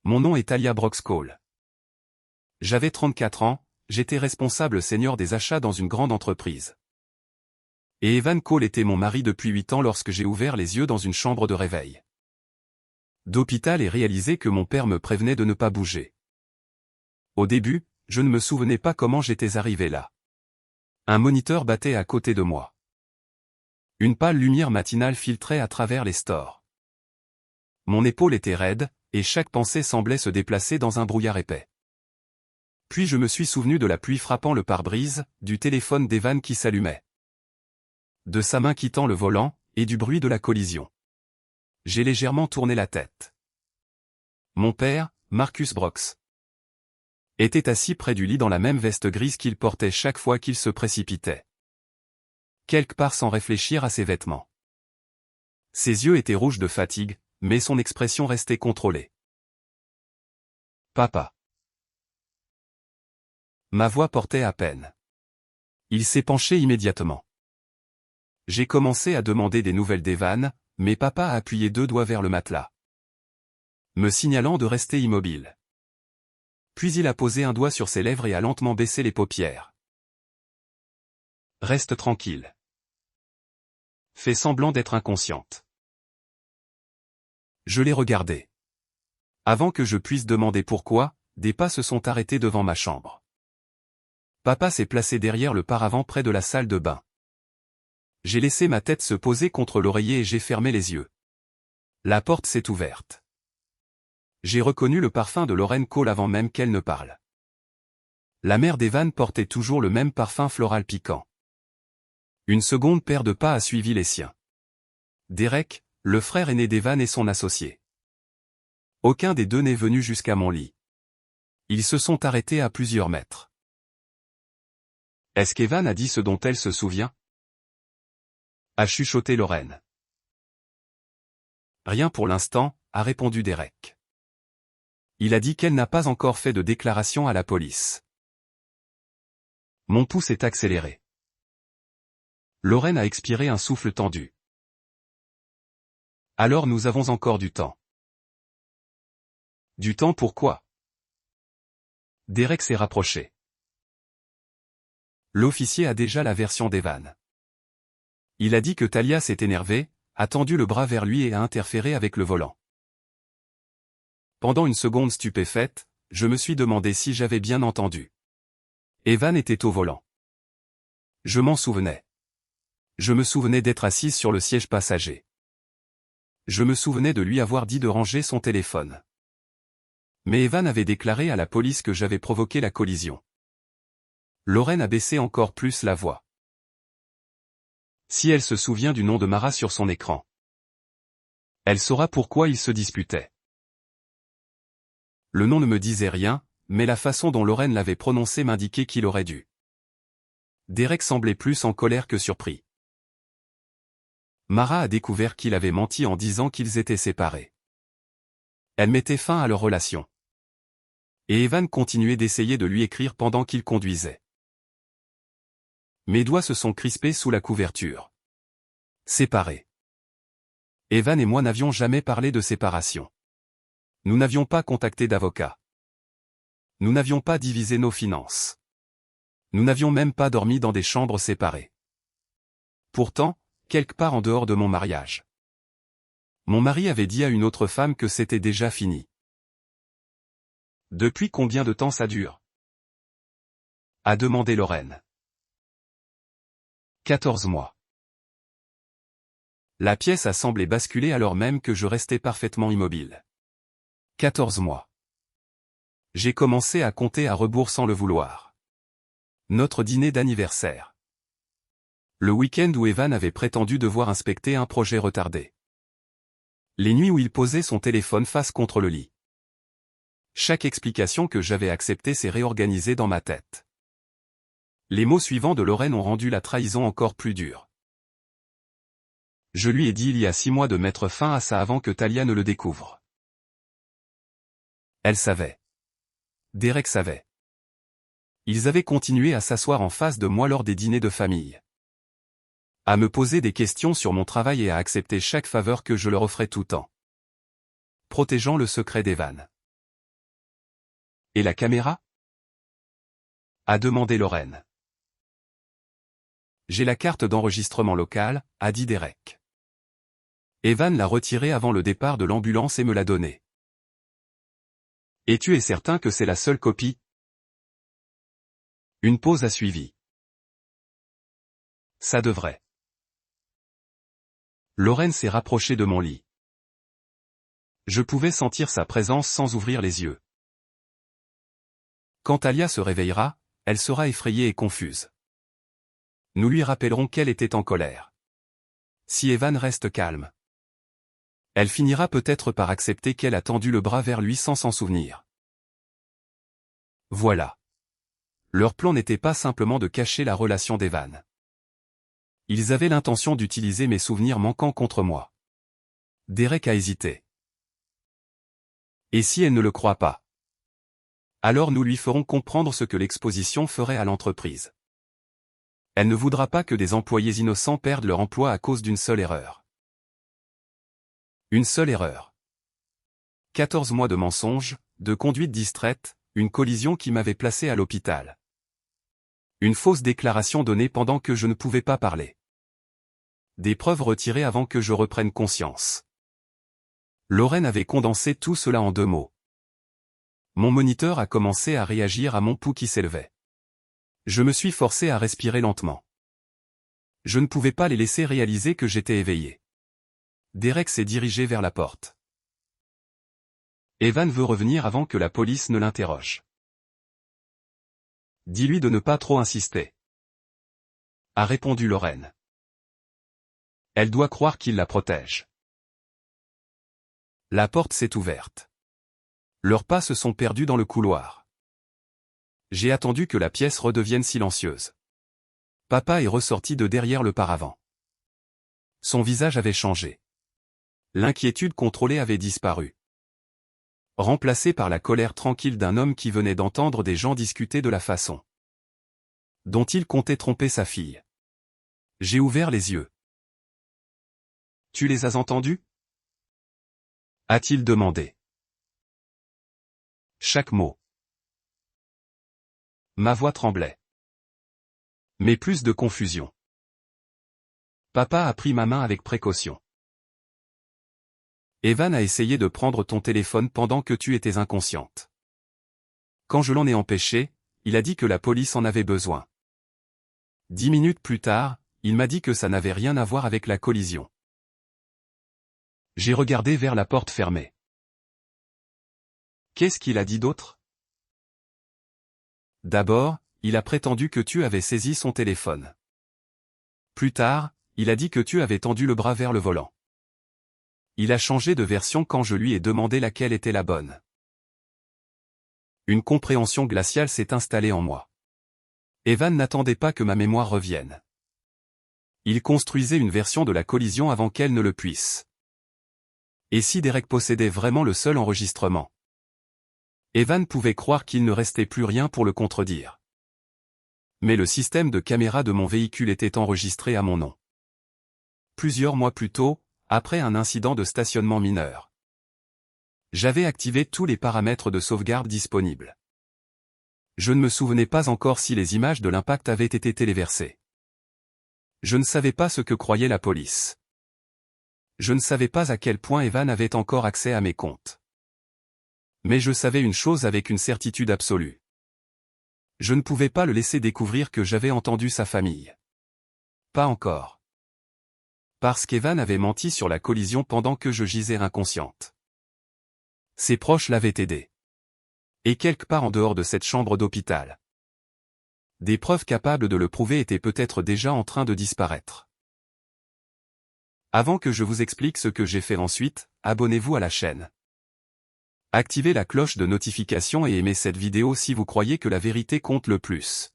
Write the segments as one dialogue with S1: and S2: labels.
S1: Mon nom est Talia Brooks Cole. J'avais 34 ans, j'étais responsable senior des achats dans une grande entreprise. Et Evan Cole était mon mari depuis 8 ans lorsque j'ai ouvert les yeux dans une chambre de réveil d'hôpital et réalisé que mon père me prévenait de ne pas bouger. Au début, je ne me souvenais pas comment j'étais arrivé là. Un moniteur battait à côté de moi. Une pâle lumière matinale filtrait à travers les stores. Mon épaule était raide, et chaque pensée semblait se déplacer dans un brouillard épais. Puis je me suis souvenu de la pluie frappant le pare-brise, du téléphone d'Evan qui s'allumait, de sa main quittant le volant, et du bruit de la collision. J'ai légèrement tourné la tête. Mon père, Marcus Brooks, était assis près du lit dans la même veste grise qu'il portait chaque fois qu'il se précipitait quelque part sans réfléchir à ses vêtements. Ses yeux étaient rouges de fatigue, mais son expression restait contrôlée. Papa. Ma voix portait à peine. Il s'est penché immédiatement. J'ai commencé à demander des nouvelles d'Evan, mais papa a appuyé 2 doigts vers le matelas, me signalant de rester immobile. Puis il a posé un doigt sur ses lèvres et a lentement baissé les paupières. Reste tranquille. Fais semblant d'être inconsciente. Je l'ai regardé. Avant que je puisse demander pourquoi, des pas se sont arrêtés devant ma chambre. Papa s'est placé derrière le paravent près de la salle de bain. J'ai laissé ma tête se poser contre l'oreiller et j'ai fermé les yeux. La porte s'est ouverte. J'ai reconnu le parfum de Lauren Cole avant même qu'elle ne parle. La mère d'Evan portait toujours le même parfum floral piquant. Une seconde paire de pas a suivi les siens. Derek, le frère aîné d'Evan et son associé. Aucun des deux n'est venu jusqu'à mon lit. Ils se sont arrêtés à plusieurs mètres. Est-ce qu'Evan a dit ce dont elle se souvient? A chuchoté Lauren. Rien pour l'instant, a répondu Derek. Il a dit qu'elle n'a pas encore fait de déclaration à la police. Mon pouce est accéléré. Lauren a expiré un souffle tendu. Alors nous avons encore du temps. Du temps pour quoi? Derek s'est rapproché. L'officier a déjà la version d'Evan. Il a dit que Talia s'est énervée, a tendu le bras vers lui et a interféré avec le volant. Pendant une seconde stupéfaite, je me suis demandé si j'avais bien entendu. Evan était au volant. Je m'en souvenais. Je me souvenais d'être assise sur le siège passager. Je me souvenais de lui avoir dit de ranger son téléphone. Mais Evan avait déclaré à la police que j'avais provoqué la collision. Lauren a baissé encore plus la voix. Si elle se souvient du nom de Mara sur son écran, elle saura pourquoi ils se disputaient. Le nom ne me disait rien, mais la façon dont Lauren l'avait prononcé m'indiquait qu'il aurait dû. Derek semblait plus en colère que surpris. Mara a découvert qu'il avait menti en disant qu'ils étaient séparés. Elle mettait fin à leur relation. Et Evan continuait d'essayer de lui écrire pendant qu'il conduisait. Mes doigts se sont crispés sous la couverture. Séparés. Evan et moi n'avions jamais parlé de séparation. Nous n'avions pas contacté d'avocat. Nous n'avions pas divisé nos finances. Nous n'avions même pas dormi dans des chambres séparées. Pourtant, quelque part en dehors de mon mariage, mon mari avait dit à une autre femme que c'était déjà fini. Depuis combien de temps ça dure? A demandé Lauren. 14 mois. La pièce a semblé basculer alors même que je restais parfaitement immobile. 14 mois. J'ai commencé à compter à rebours sans le vouloir. Notre dîner d'anniversaire. Le week-end où Evan avait prétendu devoir inspecter un projet retardé. Les nuits où il posait son téléphone face contre le lit. Chaque explication que j'avais acceptée s'est réorganisée dans ma tête. Les mots suivants de Lauren ont rendu la trahison encore plus dure. Je lui ai dit il y a 6 mois de mettre fin à ça avant que Talia ne le découvre. Elle savait. Derek savait. Ils avaient continué à s'asseoir en face de moi lors des dîners de famille. À me poser des questions sur mon travail et à accepter chaque faveur que je leur offrais tout temps. Protégeant le secret d'Evan. Et la caméra? A demandé Lorraine. J'ai la carte d'enregistrement locale, a dit Derek. Evan l'a retirée avant le départ de l'ambulance et me l'a donnée. Et tu es certain que c'est la seule copie? Une pause a suivi. Ça devrait. Lorraine s'est rapprochée de mon lit. Je pouvais sentir sa présence sans ouvrir les yeux. Quand Alia se réveillera, elle sera effrayée et confuse. Nous lui rappellerons qu'elle était en colère. Si Evan reste calme, elle finira peut-être par accepter qu'elle a tendu le bras vers lui sans s'en souvenir. Voilà. Leur plan n'était pas simplement de cacher la relation d'Evan. Ils avaient l'intention d'utiliser mes souvenirs manquants contre moi. Derek a hésité. Et si elle ne le croit pas? Alors nous lui ferons comprendre ce que l'exposition ferait à l'entreprise. Elle ne voudra pas que des employés innocents perdent leur emploi à cause d'une seule erreur. Une seule erreur. 14 mois de mensonges, de conduite distraite, une collision qui m'avait placé à l'hôpital. Une fausse déclaration donnée pendant que je ne pouvais pas parler. Des preuves retirées avant que je reprenne conscience. Lorraine avait condensé tout cela en 2 mots. Mon moniteur a commencé à réagir à mon pouls qui s'élevait. Je me suis forcé à respirer lentement. Je ne pouvais pas les laisser réaliser que j'étais éveillé. Derek s'est dirigé vers la porte. Evan veut revenir avant que la police ne l'interroge. Dis-lui de ne pas trop insister. A répondu Lorraine. Elle doit croire qu'il la protège. La porte s'est ouverte. Leurs pas se sont perdus dans le couloir. J'ai attendu que la pièce redevienne silencieuse. Papa est ressorti de derrière le paravent. Son visage avait changé. L'inquiétude contrôlée avait disparu. Remplacée par la colère tranquille d'un homme qui venait d'entendre des gens discuter de la façon dont il comptait tromper sa fille. J'ai ouvert les yeux. Tu les as entendus? A-t-il demandé. Chaque mot. Ma voix tremblait. Mais plus de confusion. Papa a pris ma main avec précaution. Evan a essayé de prendre ton téléphone pendant que tu étais inconsciente. Quand je l'en ai empêché, il a dit que la police en avait besoin. 10 minutes plus tard, il m'a dit que ça n'avait rien à voir avec la collision. J'ai regardé vers la porte fermée. Qu'est-ce qu'il a dit d'autre? D'abord, il a prétendu que tu avais saisi son téléphone. Plus tard, il a dit que tu avais tendu le bras vers le volant. Il a changé de version quand je lui ai demandé laquelle était la bonne. Une compréhension glaciale s'est installée en moi. Evan n'attendait pas que ma mémoire revienne. Il construisait une version de la collision avant qu'elle ne le puisse. Et si Derek possédait vraiment le seul enregistrement? Evan pouvait croire qu'il ne restait plus rien pour le contredire. Mais le système de caméra de mon véhicule était enregistré à mon nom. Plusieurs mois plus tôt, après un incident de stationnement mineur. J'avais activé tous les paramètres de sauvegarde disponibles. Je ne me souvenais pas encore si les images de l'impact avaient été téléversées. Je ne savais pas ce que croyait la police. Je ne savais pas à quel point Evan avait encore accès à mes comptes. Mais je savais une chose avec une certitude absolue. Je ne pouvais pas le laisser découvrir que j'avais entendu sa famille. Pas encore. Parce qu'Evan avait menti sur la collision pendant que je gisais inconsciente. Ses proches l'avaient aidé. Et quelque part en dehors de cette chambre d'hôpital. Des preuves capables de le prouver étaient peut-être déjà en train de disparaître. Avant que je vous explique ce que j'ai fait ensuite, abonnez-vous à la chaîne. Activez la cloche de notification et aimez cette vidéo si vous croyez que la vérité compte le plus.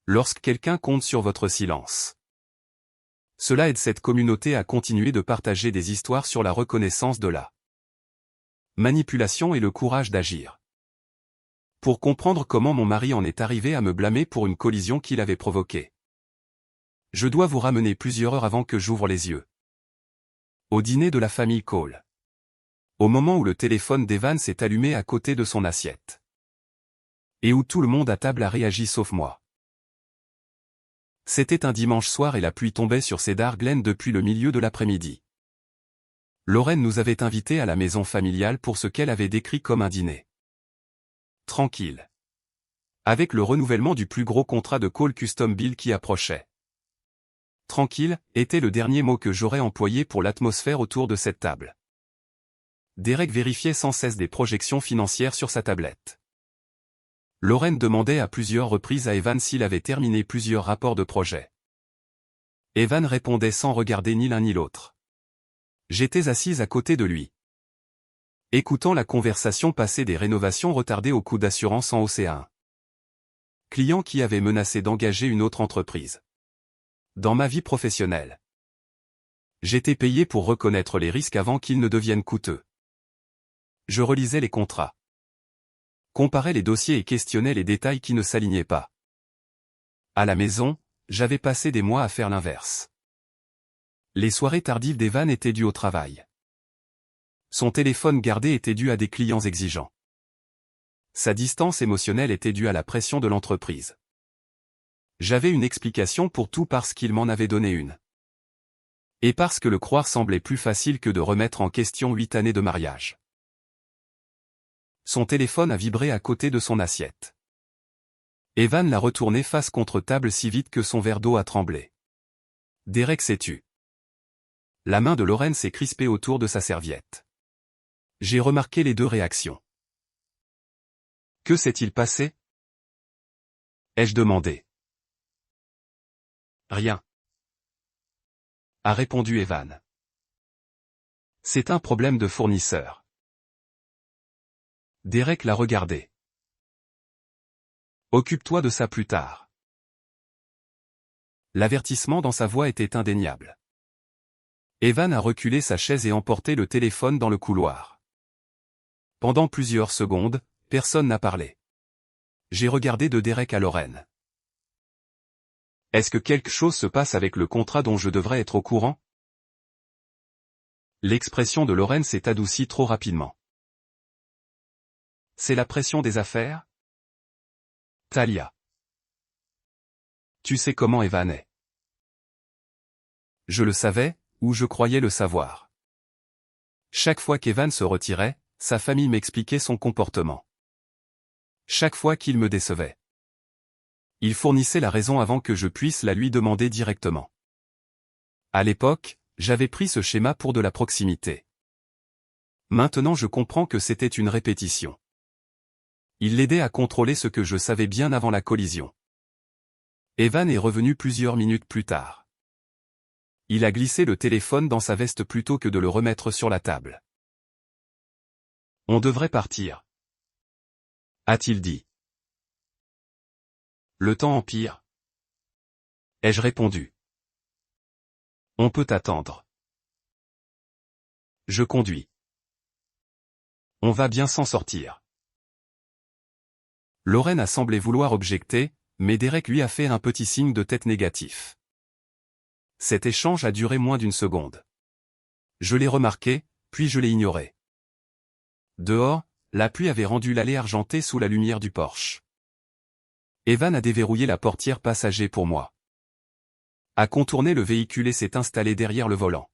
S1: Lorsque quelqu'un compte sur votre silence. Cela aide cette communauté à continuer de partager des histoires sur la reconnaissance de la manipulation et le courage d'agir. Pour comprendre comment mon mari en est arrivé à me blâmer pour une collision qu'il avait provoquée. Je dois vous ramener plusieurs heures avant que j'ouvre les yeux. Au dîner de la famille Cole. Au moment où le téléphone d'Evan s'est allumé à côté de son assiette. Et où tout le monde à table a réagi sauf moi. C'était un dimanche soir et la pluie tombait sur Cedar Glen depuis le milieu de l'après-midi. Lorraine nous avait invités à la maison familiale pour ce qu'elle avait décrit comme un dîner tranquille. Avec le renouvellement du plus gros contrat de Cole Custom Bill qui approchait. Tranquille était le dernier mot que j'aurais employé pour l'atmosphère autour de cette table. Derek vérifiait sans cesse des projections financières sur sa tablette. Lorraine demandait à plusieurs reprises à Evan s'il avait terminé plusieurs rapports de projet. Evan répondait sans regarder ni l'un ni l'autre. J'étais assise à côté de lui. Écoutant la conversation passer des rénovations retardées au coût d'assurance en OCA1. Client qui avait menacé d'engager une autre entreprise. Dans ma vie professionnelle. J'étais payé pour reconnaître les risques avant qu'ils ne deviennent coûteux. Je relisais les contrats. Comparais les dossiers et questionnais les détails qui ne s'alignaient pas. À la maison, j'avais passé des mois à faire l'inverse. Les soirées tardives d'Evan étaient dues au travail. Son téléphone gardé était dû à des clients exigeants. Sa distance émotionnelle était due à la pression de l'entreprise. J'avais une explication pour tout parce qu'il m'en avait donné une. Et parce que le croire semblait plus facile que de remettre en question 8 années de mariage. Son téléphone a vibré à côté de son assiette. Evan l'a retourné face contre table si vite que son verre d'eau a tremblé. Derek s'est tu. La main de Lorraine s'est crispée autour de sa serviette. J'ai remarqué les deux réactions. Que s'est-il passé? Ai-je demandé. Rien. A répondu Evan. C'est un problème de fournisseur. Derek l'a regardé. Occupe-toi de ça plus tard. L'avertissement dans sa voix était indéniable. Evan a reculé sa chaise et emporté le téléphone dans le couloir. Pendant plusieurs secondes, personne n'a parlé. J'ai regardé de Derek à Lorraine. Est-ce que quelque chose se passe avec le contrat dont je devrais être au courant? L'expression de Lorraine s'est adoucie trop rapidement. C'est la pression des affaires? Talia. Tu sais comment Evan est. Je le savais, ou je croyais le savoir. Chaque fois qu'Evan se retirait, sa famille m'expliquait son comportement. Chaque fois qu'il me décevait. Il fournissait la raison avant que je puisse la lui demander directement. À l'époque, j'avais pris ce schéma pour de la proximité. Maintenant je comprends que c'était une répétition. Il l'aidait à contrôler ce que je savais bien avant la collision. Evan est revenu plusieurs minutes plus tard. Il a glissé le téléphone dans sa veste plutôt que de le remettre sur la table. On devrait partir. A-t-il dit. Le temps empire. Ai-je répondu. On peut attendre. Je conduis. On va bien s'en sortir. Lorraine a semblé vouloir objecter, mais Derek lui a fait un petit signe de tête négatif. Cet échange a duré moins d'une seconde. Je l'ai remarqué, puis je l'ai ignoré. Dehors, la pluie avait rendu l'allée argentée sous la lumière du Porsche. Evan a déverrouillé la portière passager pour moi. A contourné le véhicule et s'est installé derrière le volant.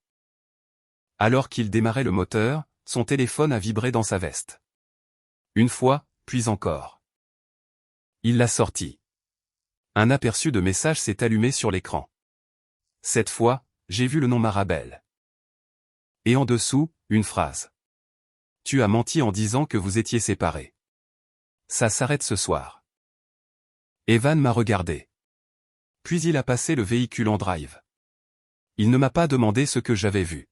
S1: Alors qu'il démarrait le moteur, son téléphone a vibré dans sa veste. Une fois, puis encore. Il l'a sorti. Un aperçu de message s'est allumé sur l'écran. Cette fois, j'ai vu le nom Marabelle. Et en dessous, une phrase. Tu as menti en disant que vous étiez séparés. Ça s'arrête ce soir. Evan m'a regardé. Puis il a passé le véhicule en drive. Il ne m'a pas demandé ce que j'avais vu.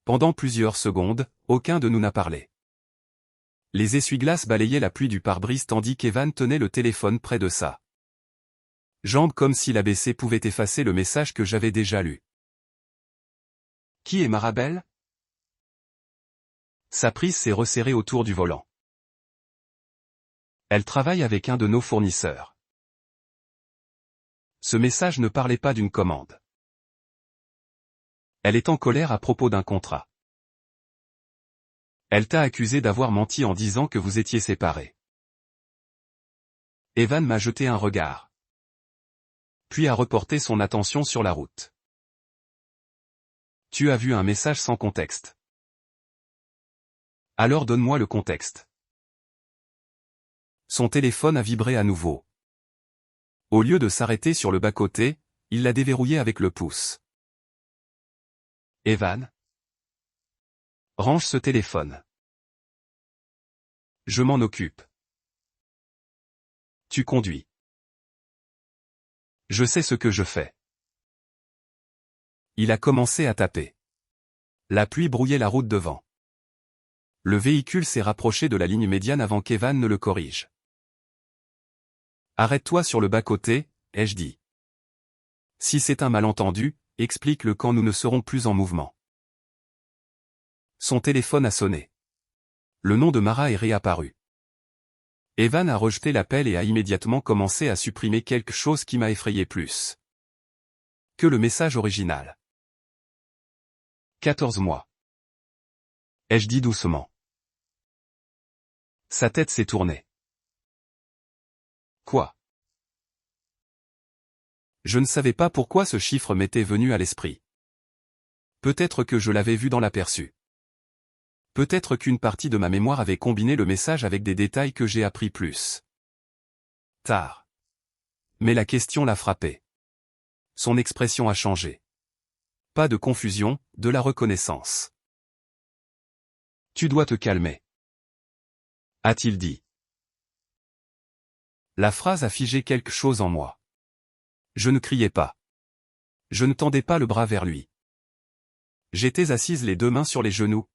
S1: Pendant plusieurs secondes, aucun de nous n'a parlé. Les essuie-glaces balayaient la pluie du pare-brise tandis qu'Evan tenait le téléphone près de sa jambe comme si l'ABC pouvait effacer le message que j'avais déjà lu. Qui est Marabelle? Sa prise s'est resserrée autour du volant. Elle travaille avec un de nos fournisseurs. Ce message ne parlait pas d'une commande. Elle est en colère à propos d'un contrat. Elle t'a accusé d'avoir menti en disant que vous étiez séparés. Evan m'a jeté un regard. Puis a reporté son attention sur la route. Tu as vu un message sans contexte. Alors donne-moi le contexte. Son téléphone a vibré à nouveau. Au lieu de s'arrêter sur le bas-côté, il l'a déverrouillé avec le pouce. Evan? Range ce téléphone. Je m'en occupe. Tu conduis. Je sais ce que je fais. Il a commencé à taper. La pluie brouillait la route devant. Le véhicule s'est rapproché de la ligne médiane avant qu'Evan ne le corrige. Arrête-toi sur le bas-côté, ai-je dit. Si c'est un malentendu, explique-le quand nous ne serons plus en mouvement. Son téléphone a sonné. Le nom de Mara est réapparu. Evan a rejeté l'appel et a immédiatement commencé à supprimer quelque chose qui m'a effrayé plus que le message original. 14 mois. Ai-je dit doucement. Sa tête s'est tournée. Quoi? Je ne savais pas pourquoi ce chiffre m'était venu à l'esprit. Peut-être que je l'avais vu dans l'aperçu. Peut-être qu'une partie de ma mémoire avait combiné le message avec des détails que j'ai appris plus tard. Mais la question l'a frappé. Son expression a changé. Pas de confusion, de la reconnaissance. Tu dois te calmer, a-t-il dit. La phrase a figé quelque chose en moi. Je ne criais pas. Je ne tendais pas le bras vers lui. J'étais assise les deux mains sur les genoux,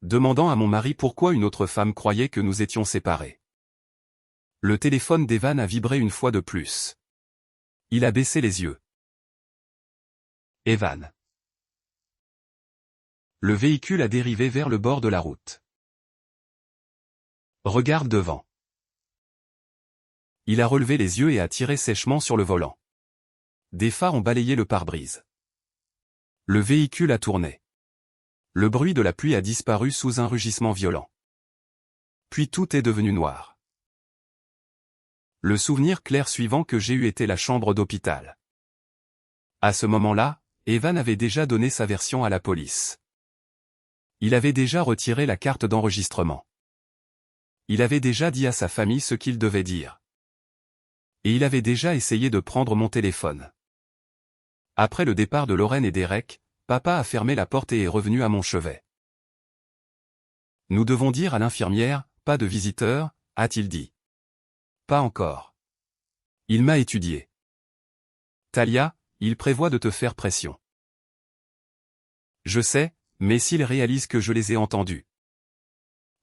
S1: demandant à mon mari pourquoi une autre femme croyait que nous étions séparés. Le téléphone d'Evan a vibré une fois de plus. Il a baissé les yeux. Evan. Le véhicule a dérivé vers le bord de la route. Regarde devant. Il a relevé les yeux et a tiré sèchement sur le volant. Des phares ont balayé le pare-brise. Le véhicule a tourné. Le bruit de la pluie a disparu sous un rugissement violent. Puis tout est devenu noir. Le souvenir clair suivant que j'ai eu était la chambre d'hôpital. À ce moment-là, Evan avait déjà donné sa version à la police. Il avait déjà retiré la carte d'enregistrement. Il avait déjà dit à sa famille ce qu'il devait dire. Et il avait déjà essayé de prendre mon téléphone. Après le départ de Lorraine et Derek, papa a fermé la porte et est revenu à mon chevet. Nous devons dire à l'infirmière, pas de visiteurs, a-t-il dit. Pas encore. Il m'a étudié. Talia, il prévoit de te faire pression. Je sais, mais s'ils réalisent que je les ai entendus,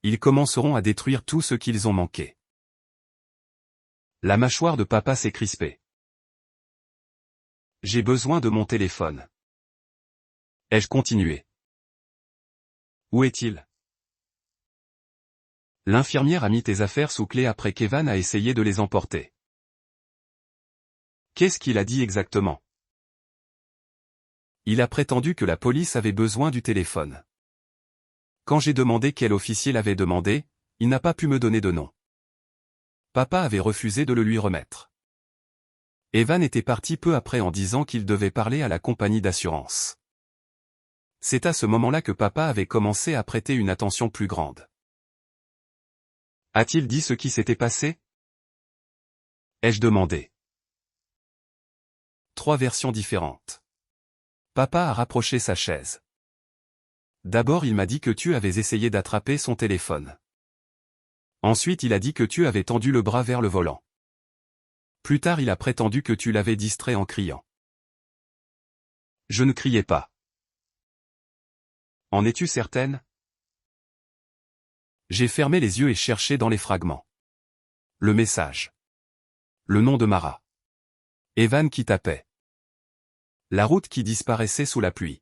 S1: ils commenceront à détruire tout ce qu'ils ont manqué. La mâchoire de papa s'est crispée. J'ai besoin de mon téléphone. Ai-je continué? Où est-il? L'infirmière a mis tes affaires sous clé après qu'Evan a essayé de les emporter. Qu'est-ce qu'il a dit exactement? Il a prétendu que la police avait besoin du téléphone. Quand j'ai demandé quel officier l'avait demandé, il n'a pas pu me donner de nom. Papa avait refusé de le lui remettre. Evan était parti peu après en disant qu'il devait parler à la compagnie d'assurance. C'est à ce moment-là que papa avait commencé à prêter une attention plus grande. A-t-il dit ce qui s'était passé? Ai-je demandé. 3 versions différentes. Papa a rapproché sa chaise. D'abord il m'a dit que tu avais essayé d'attraper son téléphone. Ensuite il a dit que tu avais tendu le bras vers le volant. Plus tard il a prétendu que tu l'avais distrait en criant. Je ne criais pas. En es-tu certaine? J'ai fermé les yeux et cherché dans les fragments. Le message. Le nom de Mara. Evan qui tapait. La route qui disparaissait sous la pluie.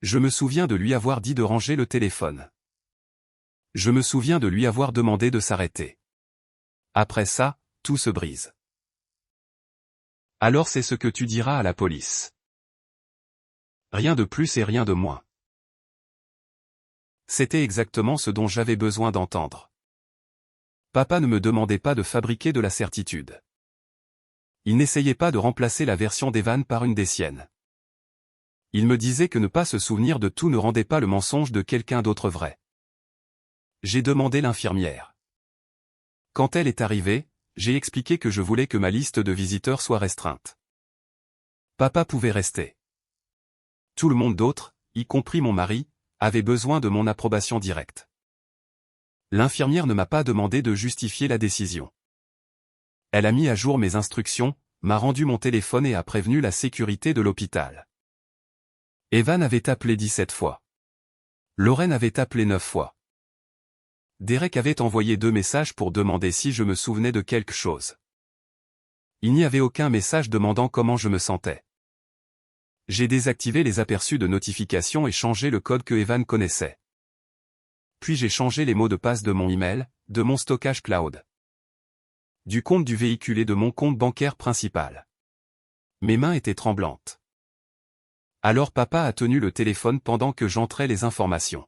S1: Je me souviens de lui avoir dit de ranger le téléphone. Je me souviens de lui avoir demandé de s'arrêter. Après ça, tout se brise. Alors c'est ce que tu diras à la police. Rien de plus et rien de moins. C'était exactement ce dont j'avais besoin d'entendre. Papa ne me demandait pas de fabriquer de la certitude. Il n'essayait pas de remplacer la version d'Evan par une des siennes. Il me disait que ne pas se souvenir de tout ne rendait pas le mensonge de quelqu'un d'autre vrai. J'ai demandé l'infirmière. Quand elle est arrivée, j'ai expliqué que je voulais que ma liste de visiteurs soit restreinte. Papa pouvait rester. Tout le monde d'autre, y compris mon mari, avait besoin de mon approbation directe. L'infirmière ne m'a pas demandé de justifier la décision. Elle a mis à jour mes instructions, m'a rendu mon téléphone et a prévenu la sécurité de l'hôpital. Evan avait appelé 17 fois. Lorraine avait appelé 9 fois. Derek avait envoyé 2 messages pour demander si je me souvenais de quelque chose. Il n'y avait aucun message demandant comment je me sentais. J'ai désactivé les aperçus de notification et changé le code que Evan connaissait. Puis j'ai changé les mots de passe de mon email, de mon stockage cloud, du compte du véhicule et de mon compte bancaire principal. Mes mains étaient tremblantes. Alors papa a tenu le téléphone pendant que j'entrais les informations.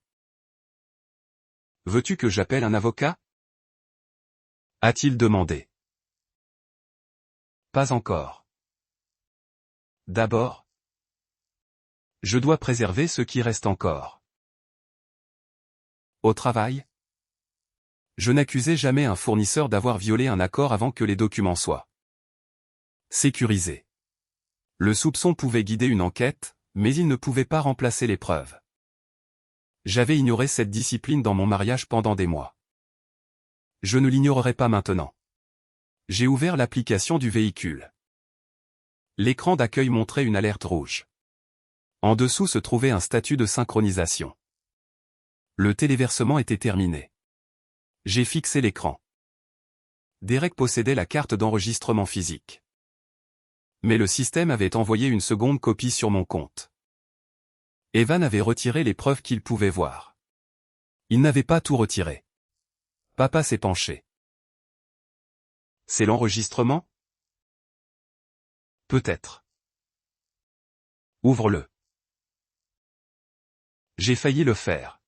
S1: « Veux-tu que j'appelle un avocat ?» a-t-il demandé. « Pas encore. D'abord, je dois préserver ce qui reste encore. » Au travail, je n'accusais jamais un fournisseur d'avoir violé un accord avant que les documents soient sécurisés. Le soupçon pouvait guider une enquête, mais il ne pouvait pas remplacer les preuves. J'avais ignoré cette discipline dans mon mariage pendant des mois. Je ne l'ignorerai pas maintenant. J'ai ouvert l'application du véhicule. L'écran d'accueil montrait une alerte rouge. En dessous se trouvait un statut de synchronisation. Le téléversement était terminé. J'ai fixé l'écran. Derek possédait la carte d'enregistrement physique. Mais le système avait envoyé une seconde copie sur mon compte. Evan avait retiré les preuves qu'il pouvait voir. Il n'avait pas tout retiré. Papa s'est penché. « C'est l'enregistrement ? » « Peut-être. » « Ouvre-le. » J'ai failli le faire.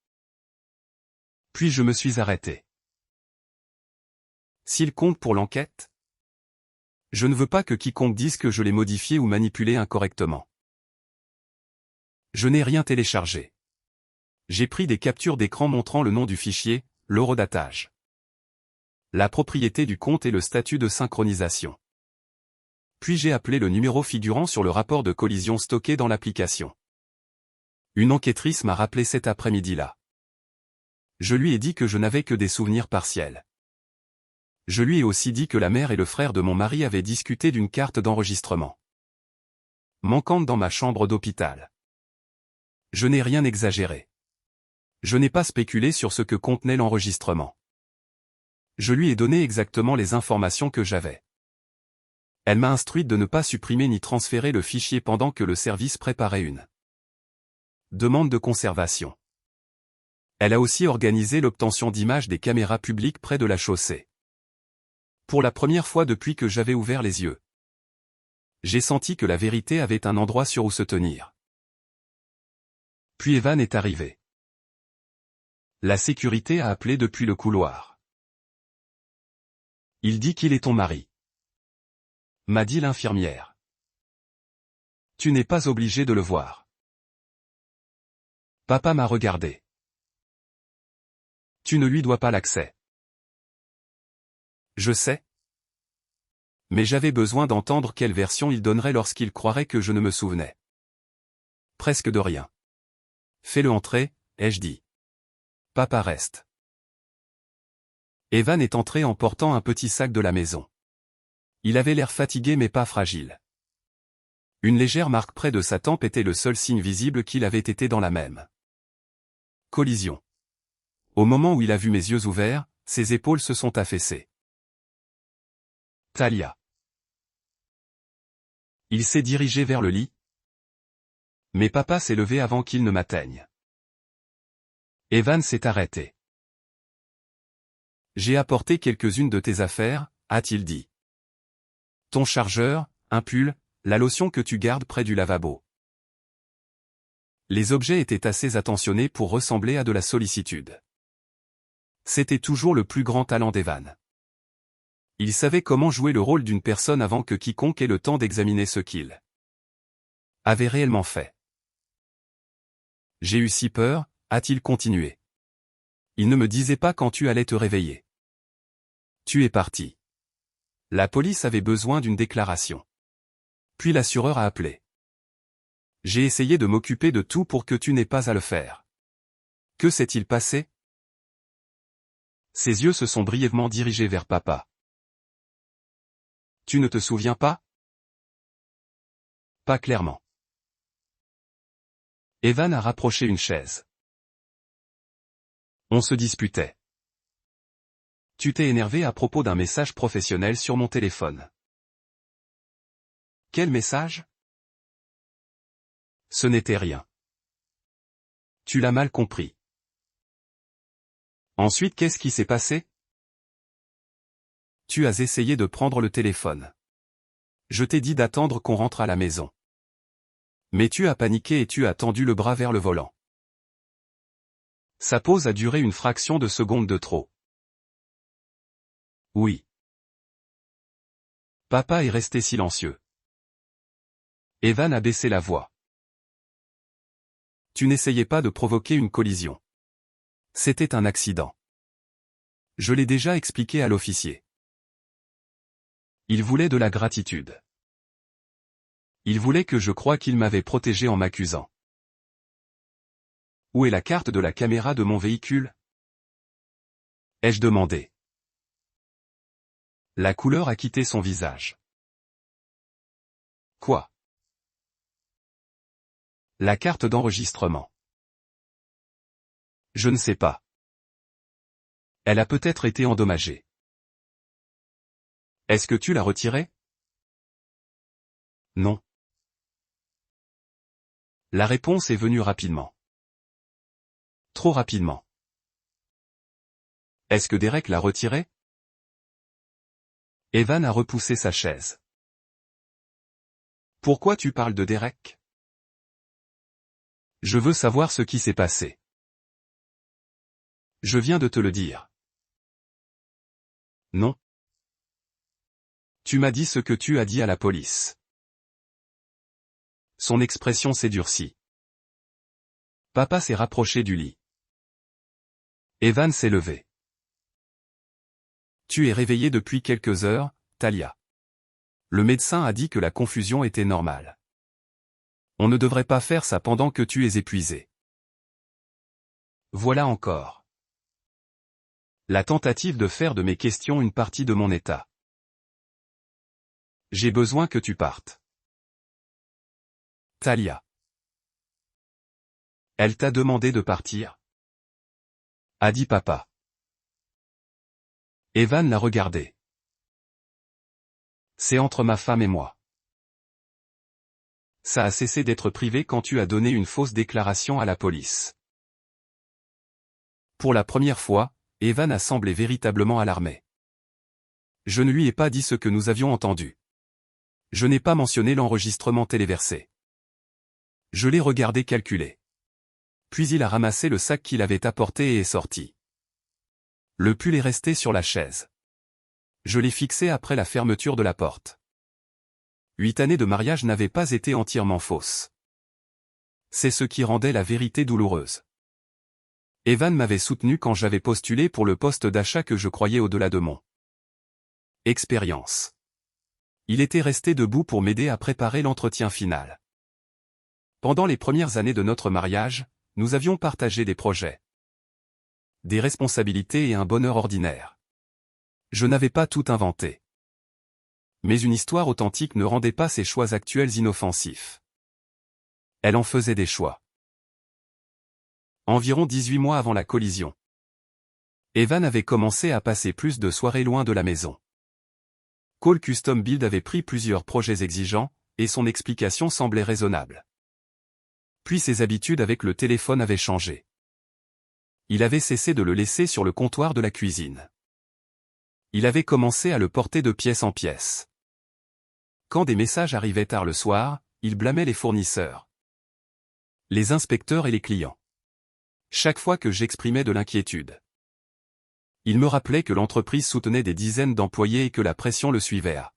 S1: Puis je me suis arrêté. S'il compte pour l'enquête ? Je ne veux pas que quiconque dise que je l'ai modifié ou manipulé incorrectement. Je n'ai rien téléchargé. J'ai pris des captures d'écran montrant le nom du fichier, l'horodatage, la propriété du compte et le statut de synchronisation. Puis j'ai appelé le numéro figurant sur le rapport de collision stocké dans l'application. Une enquêtrice m'a rappelé cet après-midi-là. Je lui ai dit que je n'avais que des souvenirs partiels. Je lui ai aussi dit que la mère et le frère de mon mari avaient discuté d'une carte d'enregistrement manquante dans ma chambre d'hôpital. Je n'ai rien exagéré. Je n'ai pas spéculé sur ce que contenait l'enregistrement. Je lui ai donné exactement les informations que j'avais. Elle m'a instruite de ne pas supprimer ni transférer le fichier pendant que le service préparait une demande de conservation. Elle a aussi organisé l'obtention d'images des caméras publiques près de la chaussée. Pour la première fois depuis que j'avais ouvert les yeux, j'ai senti que la vérité avait un endroit sur où se tenir. Puis Evan est arrivé. La sécurité a appelé depuis le couloir. Il dit qu'il est ton mari, m'a dit l'infirmière. Tu n'es pas obligé de le voir. Papa m'a regardé. Tu ne lui dois pas l'accès. Je sais. Mais j'avais besoin d'entendre quelle version il donnerait lorsqu'il croirait que je ne me souvenais presque de rien. Fais-le entrer, ai-je dit. Papa reste. Evan est entré en portant un petit sac de la maison. Il avait l'air fatigué mais pas fragile. Une légère marque près de sa tempe était le seul signe visible qu'il avait été dans la même collision. Au moment où il a vu mes yeux ouverts, ses épaules se sont affaissées. Talia. Il s'est dirigé vers le lit. Mais papa s'est levé avant qu'il ne m'atteigne. Evan s'est arrêté. J'ai apporté quelques-unes de tes affaires, a-t-il dit. Ton chargeur, un pull, la lotion que tu gardes près du lavabo. Les objets étaient assez attentionnés pour ressembler à de la sollicitude. C'était toujours le plus grand talent d'Evan. Il savait comment jouer le rôle d'une personne avant que quiconque ait le temps d'examiner ce qu'il avait réellement fait. J'ai eu si peur, a-t-il continué. Il ne me disait pas quand tu allais te réveiller. Tu es parti. La police avait besoin d'une déclaration. Puis l'assureur a appelé. J'ai essayé de m'occuper de tout pour que tu n'aies pas à le faire. Que s'est-il passé? Ses yeux se sont brièvement dirigés vers papa. Tu ne te souviens pas? Pas clairement. Evan a rapproché une chaise. On se disputait. Tu t'es énervé à propos d'un message professionnel sur mon téléphone. Quel message? Ce n'était rien. Tu l'as mal compris. Ensuite, qu'est-ce qui s'est passé? Tu as essayé de prendre le téléphone. Je t'ai dit d'attendre qu'on rentre à la maison. Mais tu as paniqué et tu as tendu le bras vers le volant. Sa pause a duré une fraction de seconde de trop. Oui. Papa est resté silencieux. Evan a baissé la voix. Tu n'essayais pas de provoquer une collision. C'était un accident. Je l'ai déjà expliqué à l'officier. Il voulait de la gratitude. Il voulait que je croie qu'il m'avait protégé en m'accusant. Où est la carte de la caméra de mon véhicule? Ai-je demandé. La couleur a quitté son visage. Quoi? La carte d'enregistrement. Je ne sais pas. Elle a peut-être été endommagée. Est-ce que tu l'as retirée? Non. La réponse est venue rapidement. Trop rapidement. Est-ce que Derek l'a retirée? Evan a repoussé sa chaise. Pourquoi tu parles de Derek? Je veux savoir ce qui s'est passé. Je viens de te le dire. Non. Tu m'as dit ce que tu as dit à la police. Son expression s'est durcie. Papa s'est rapproché du lit. Evan s'est levé. Tu es réveillé depuis quelques heures, Talia. Le médecin a dit que la confusion était normale. On ne devrait pas faire ça pendant que tu es épuisé. Voilà encore. La tentative de faire de mes questions une partie de mon état. J'ai besoin que tu partes. Talia. Elle t'a demandé de partir? A dit papa. Evan l'a regardé. C'est entre ma femme et moi. Ça a cessé d'être privé quand tu as donné une fausse déclaration à la police. Pour la première fois, Evan a semblé véritablement alarmé. Je ne lui ai pas dit ce que nous avions entendu. Je n'ai pas mentionné l'enregistrement téléversé. Je l'ai regardé calculer. Puis il a ramassé le sac qu'il avait apporté et est sorti. Le pull est resté sur la chaise. Je l'ai fixé après la fermeture de la porte. 8 années de mariage n'avaient pas été entièrement fausses. C'est ce qui rendait la vérité douloureuse. Evan m'avait soutenu quand j'avais postulé pour le poste d'achat que je croyais au-delà de mon expérience. Il était resté debout pour m'aider à préparer l'entretien final. Pendant les premières années de notre mariage, nous avions partagé des projets, des responsabilités et un bonheur ordinaire. Je n'avais pas tout inventé. Mais une histoire authentique ne rendait pas ses choix actuels inoffensifs. Elle en faisait des choix. Environ 18 mois avant la collision, Evan avait commencé à passer plus de soirées loin de la maison. Cole Custom Build avait pris plusieurs projets exigeants, et son explication semblait raisonnable. Puis ses habitudes avec le téléphone avaient changé. Il avait cessé de le laisser sur le comptoir de la cuisine. Il avait commencé à le porter de pièce en pièce. Quand des messages arrivaient tard le soir, il blâmait les fournisseurs, les inspecteurs et les clients. Chaque fois que j'exprimais de l'inquiétude, Il me rappelait que l'entreprise soutenait des dizaines d'employés et que la pression le suivait à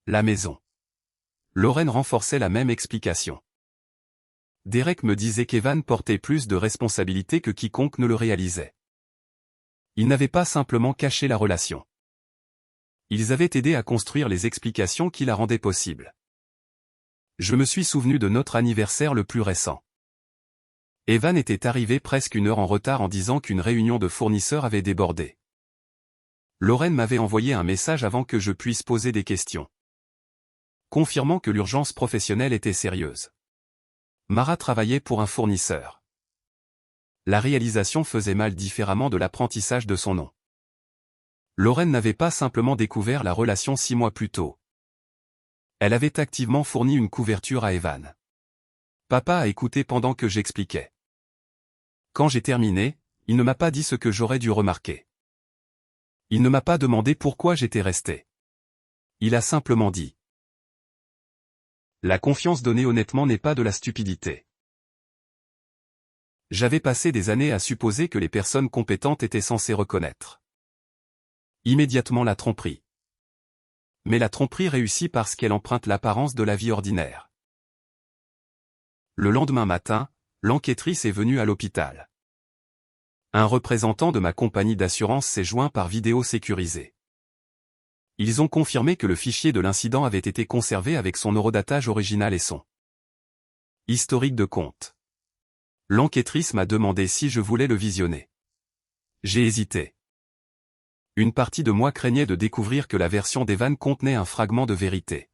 S1: la maison. Lorraine renforçait la même explication. Derek me disait qu'Evan portait plus de responsabilités que quiconque ne le réalisait. Ils n'avaient pas simplement caché la relation. Ils avaient aidé à construire les explications qui la rendaient possible. Je me suis souvenu de notre anniversaire le plus récent. Evan était arrivé presque 1 heure en retard en disant qu'une réunion de fournisseurs avait débordé. Lorraine m'avait envoyé un message avant que je puisse poser des questions, confirmant que l'urgence professionnelle était sérieuse. Mara travaillait pour un fournisseur. La réalisation faisait mal différemment de l'apprentissage de son nom. Lorraine n'avait pas simplement découvert la relation 6 mois plus tôt. Elle avait activement fourni une couverture à Evan. Papa a écouté pendant que j'expliquais. Quand j'ai terminé, il ne m'a pas dit ce que j'aurais dû remarquer. Il ne m'a pas demandé pourquoi j'étais resté. Il a simplement dit. La confiance donnée honnêtement n'est pas de la stupidité. J'avais passé des années à supposer que les personnes compétentes étaient censées reconnaître immédiatement la tromperie. Mais la tromperie réussit parce qu'elle emprunte l'apparence de la vie ordinaire. Le lendemain matin, l'enquêtrice est venue à l'hôpital. Un représentant de ma compagnie d'assurance s'est joint par vidéo sécurisée. Ils ont confirmé que le fichier de l'incident avait été conservé avec son horodatage original et son historique de compte. L'enquêtrice m'a demandé si je voulais le visionner. J'ai hésité. Une partie de moi craignait de découvrir que la version d'Evan contenait un fragment de vérité.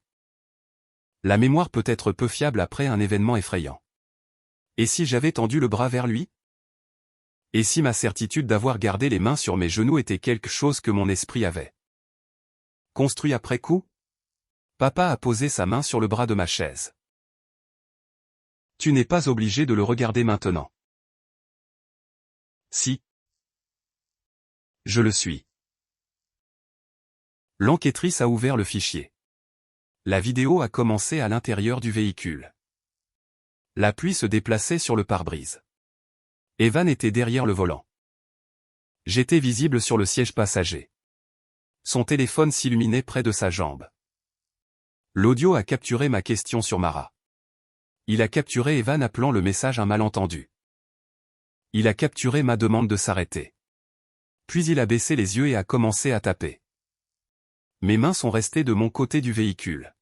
S1: La mémoire peut être peu fiable après un événement effrayant. Et si j'avais tendu le bras vers lui? Et si ma certitude d'avoir gardé les mains sur mes genoux était quelque chose que mon esprit avait construit après coup? Papa a posé sa main sur le bras de ma chaise. Tu n'es pas obligé de le regarder maintenant. Si. Je le suis. L'enquêtrice a ouvert le fichier. La vidéo a commencé à l'intérieur du véhicule. La pluie se déplaçait sur le pare-brise. Evan était derrière le volant. J'étais visible sur le siège passager. Son téléphone s'illuminait près de sa jambe. L'audio a capturé ma question sur Mara. Il a capturé Evan appelant le message un malentendu. Il a capturé ma demande de s'arrêter. Puis il a baissé les yeux et a commencé à taper. Mes mains sont restées de mon côté du véhicule.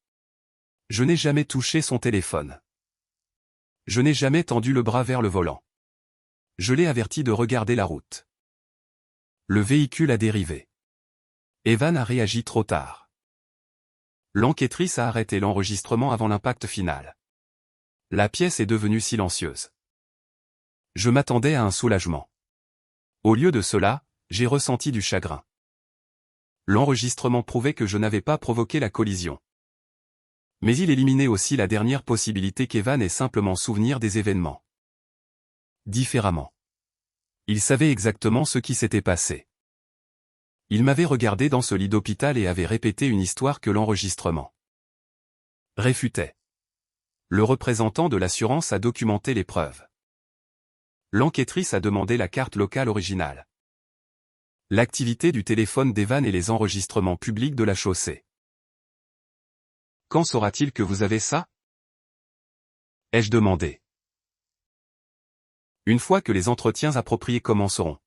S1: Je n'ai jamais touché son téléphone. Je n'ai jamais tendu le bras vers le volant. Je l'ai averti de regarder la route. Le véhicule a dérivé. Evan a réagi trop tard. L'enquêtrice a arrêté l'enregistrement avant l'impact final. La pièce est devenue silencieuse. Je m'attendais à un soulagement. Au lieu de cela, j'ai ressenti du chagrin. L'enregistrement prouvait que je n'avais pas provoqué la collision. Mais il éliminait aussi la dernière possibilité qu'Evan ait simplement souvenir des événements différemment. Il savait exactement ce qui s'était passé. Il m'avait regardé dans ce lit d'hôpital et avait répété une histoire que l'enregistrement réfutait. Le représentant de l'assurance a documenté les preuves. L'enquêtrice a demandé la carte locale originale. L'activité du téléphone d'Evan et les enregistrements publics de la chaussée. Quand saura-t-il que vous avez ça? Ai-je demandé. Une fois que les entretiens appropriés commenceront.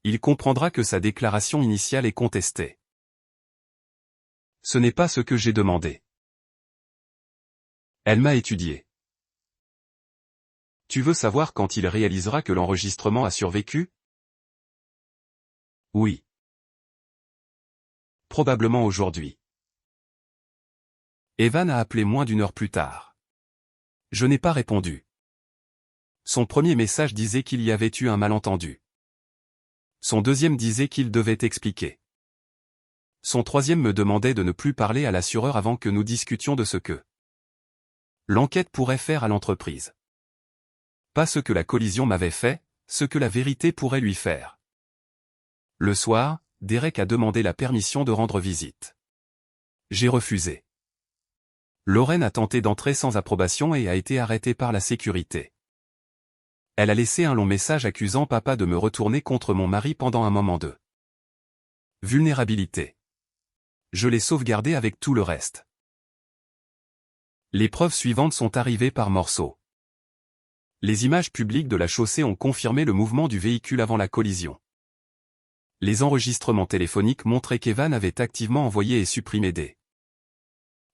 S1: Il comprendra que sa déclaration initiale est contestée. Ce n'est pas ce que j'ai demandé. Elle m'a étudié. Tu veux savoir quand il réalisera que l'enregistrement a survécu? Oui. Probablement aujourd'hui. Evan a appelé moins d'1 heure plus tard. Je n'ai pas répondu. Son premier message disait qu'il y avait eu un malentendu. Son deuxième disait qu'il devait expliquer. Son troisième me demandait de ne plus parler à l'assureur avant que nous discutions de ce que l'enquête pourrait faire à l'entreprise. Pas ce que la collision m'avait fait, ce que la vérité pourrait lui faire. Le soir, Derek a demandé la permission de rendre visite. J'ai refusé. Lorraine a tenté d'entrer sans approbation et a été arrêtée par la sécurité. Elle a laissé un long message accusant papa de me retourner contre mon mari pendant un moment de vulnérabilité. Je l'ai sauvegardé avec tout le reste. Les preuves suivantes sont arrivées par morceaux. Les images publiques de la chaussée ont confirmé le mouvement du véhicule avant la collision. Les enregistrements téléphoniques montraient qu'Evan avait activement envoyé et supprimé des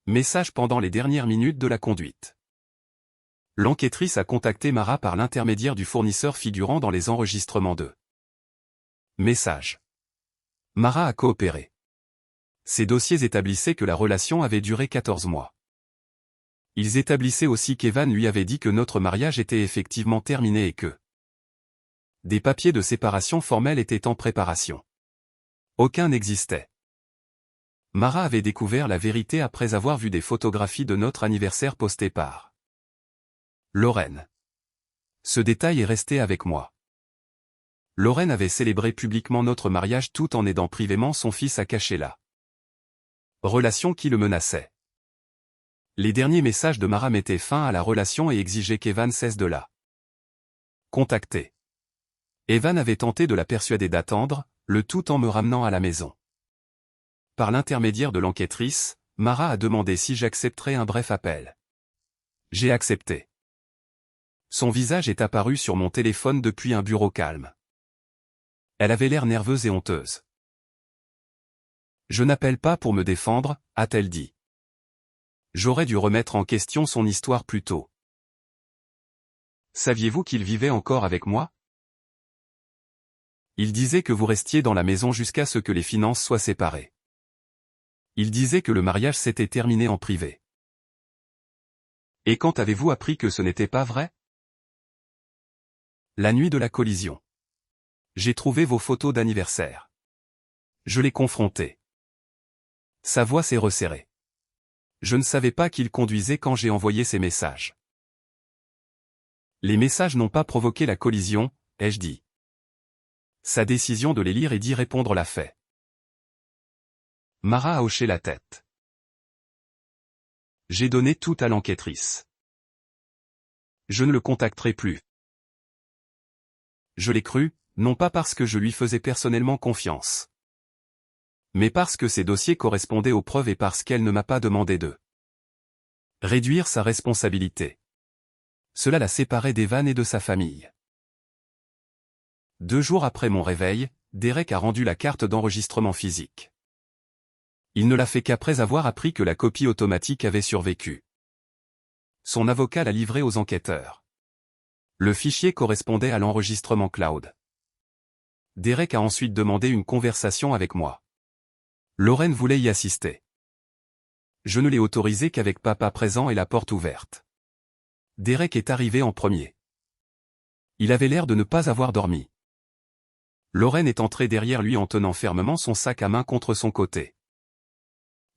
S1: messages pendant les dernières minutes de la conduite. L'enquêtrice a contacté Mara par l'intermédiaire du fournisseur figurant dans les enregistrements de messages. Mara a coopéré. Ces dossiers établissaient que la relation avait duré 14 mois. Ils établissaient aussi qu'Evan lui avait dit que notre mariage était effectivement terminé et que des papiers de séparation formels étaient en préparation. Aucun n'existait. Mara avait découvert la vérité après avoir vu des photographies de notre anniversaire postées par Lorraine. Ce détail est resté avec moi. Lorraine avait célébré publiquement notre mariage tout en aidant privément son fils à cacher la relation qui le menaçait. Les derniers messages de Mara mettaient fin à la relation et exigeaient qu'Evan cesse de la contacter. Evan avait tenté de la persuader d'attendre, le tout en me ramenant à la maison. Par l'intermédiaire de l'enquêtrice, Mara a demandé si j'accepterais un bref appel. J'ai accepté. Son visage est apparu sur mon téléphone depuis un bureau calme. Elle avait l'air nerveuse et honteuse. Je n'appelle pas pour me défendre, a-t-elle dit. J'aurais dû remettre en question son histoire plus tôt. Saviez-vous qu'il vivait encore avec moi? Il disait que vous restiez dans la maison jusqu'à ce que les finances soient séparées. Il disait que le mariage s'était terminé en privé. Et quand avez-vous appris que ce n'était pas vrai? La nuit de la collision. J'ai trouvé vos photos d'anniversaire. Je l'ai confronté. Sa voix s'est resserrée. Je ne savais pas qu'il conduisait quand j'ai envoyé ces messages. Les messages n'ont pas provoqué la collision, ai-je dit. Sa décision de les lire et d'y répondre l'a fait. Mara a hoché la tête. J'ai donné tout à l'enquêtrice. Je ne le contacterai plus. Je l'ai cru, non pas parce que je lui faisais personnellement confiance, mais parce que ces dossiers correspondaient aux preuves et parce qu'elle ne m'a pas demandé de réduire sa responsabilité. Cela la séparait d'Evan et de sa famille. 2 jours après mon réveil, Derek a rendu la carte d'enregistrement physique. Il ne l'a fait qu'après avoir appris que la copie automatique avait survécu. Son avocat l'a livré aux enquêteurs. Le fichier correspondait à l'enregistrement cloud. Derek a ensuite demandé une conversation avec moi. Lorraine voulait y assister. Je ne l'ai autorisé qu'avec papa présent et la porte ouverte. Derek est arrivé en premier. Il avait l'air de ne pas avoir dormi. Lorraine est entrée derrière lui en tenant fermement son sac à main contre son côté.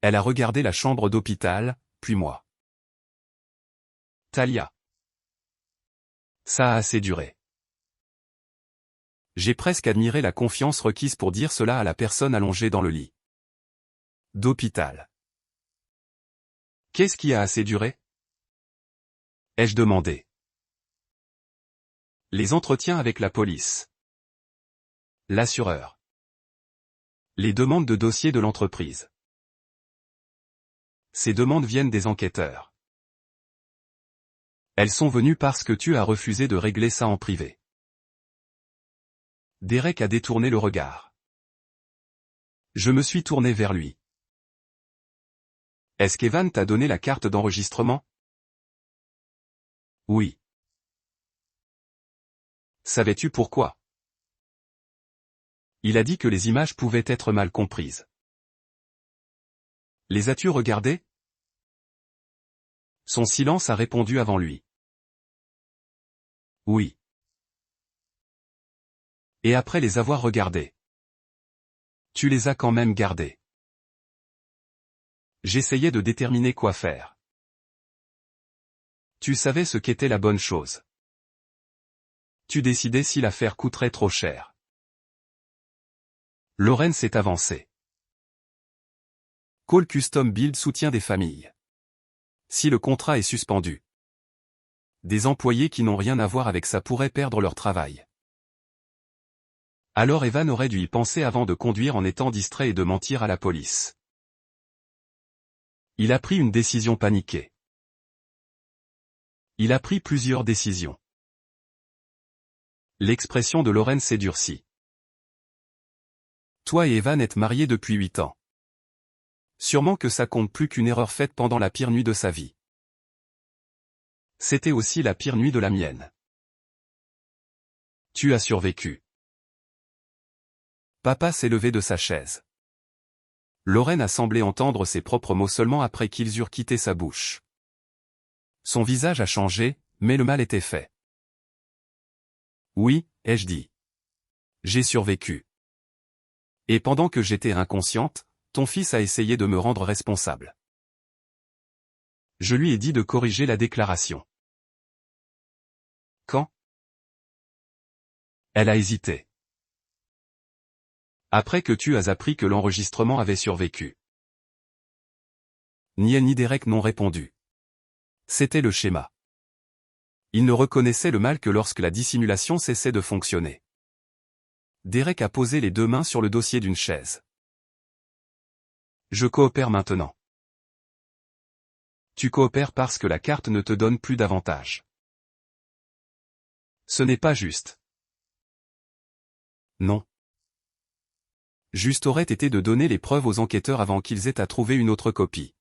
S1: Elle a regardé la chambre d'hôpital, puis moi. Talia. Ça a assez duré. J'ai presque admiré la confiance requise pour dire cela à la personne allongée dans le lit d'hôpital. Qu'est-ce qui a assez duré? Ai-je demandé. Les entretiens avec la police. L'assureur. Les demandes de dossier de l'entreprise. Ces demandes viennent des enquêteurs. Elles sont venues parce que tu as refusé de régler ça en privé. Derek a détourné le regard. Je me suis tourné vers lui. Est-ce qu'Evan t'a donné la carte d'enregistrement? Oui. Savais-tu pourquoi? Il a dit que les images pouvaient être mal comprises. Les as-tu regardées? Son silence a répondu avant lui. Oui. Et après les avoir regardées. Tu les as quand même gardées. J'essayais de déterminer quoi faire. Tu savais ce qu'était la bonne chose. Tu décidais si l'affaire coûterait trop cher. Lorraine s'est avancée. Call Custom Build soutient des familles. Si le contrat est suspendu. Des employés qui n'ont rien à voir avec ça pourraient perdre leur travail. Alors Evan aurait dû y penser avant de conduire en étant distrait et de mentir à la police. Il a pris une décision paniquée. Il a pris plusieurs décisions. L'expression de Lorraine s'est durcie. Toi et Evan êtes mariés depuis 8 ans. Sûrement que ça compte plus qu'une erreur faite pendant la pire nuit de sa vie. C'était aussi la pire nuit de la mienne. Tu as survécu. Papa s'est levé de sa chaise. Lorraine a semblé entendre ses propres mots seulement après qu'ils eurent quitté sa bouche. Son visage a changé, mais le mal était fait. Oui, ai-je dit. J'ai survécu. Et pendant que j'étais inconsciente, ton fils a essayé de me rendre responsable. Je lui ai dit de corriger la déclaration. Quand? Elle a hésité. Après que tu as appris que l'enregistrement avait survécu. Ni elle ni Derek n'ont répondu. C'était le schéma. Ils ne reconnaissaient le mal que lorsque la dissimulation cessait de fonctionner. Derek a posé les 2 mains sur le dossier d'une chaise. Je coopère maintenant. Tu coopères parce que la carte ne te donne plus d'avantage. Ce n'est pas juste. Non. Juste aurait été de donner les preuves aux enquêteurs avant qu'ils aient à trouver une autre copie.